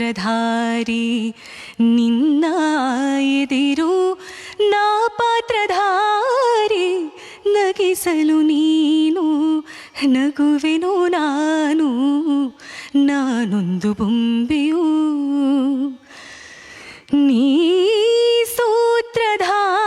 ಸೂತ್ರಧಾರಿ ನಿನ್ನ ಎದಿರು ನಾ ಪಾತ್ರಧಾರಿ ನಗಿಸಲು ನೀನು ನಗುವೆನು ನಾನು ನಾನೊಂದು ಬೊಂಬೆಯು ನೀ ಸೂತ್ರಧಾರಿ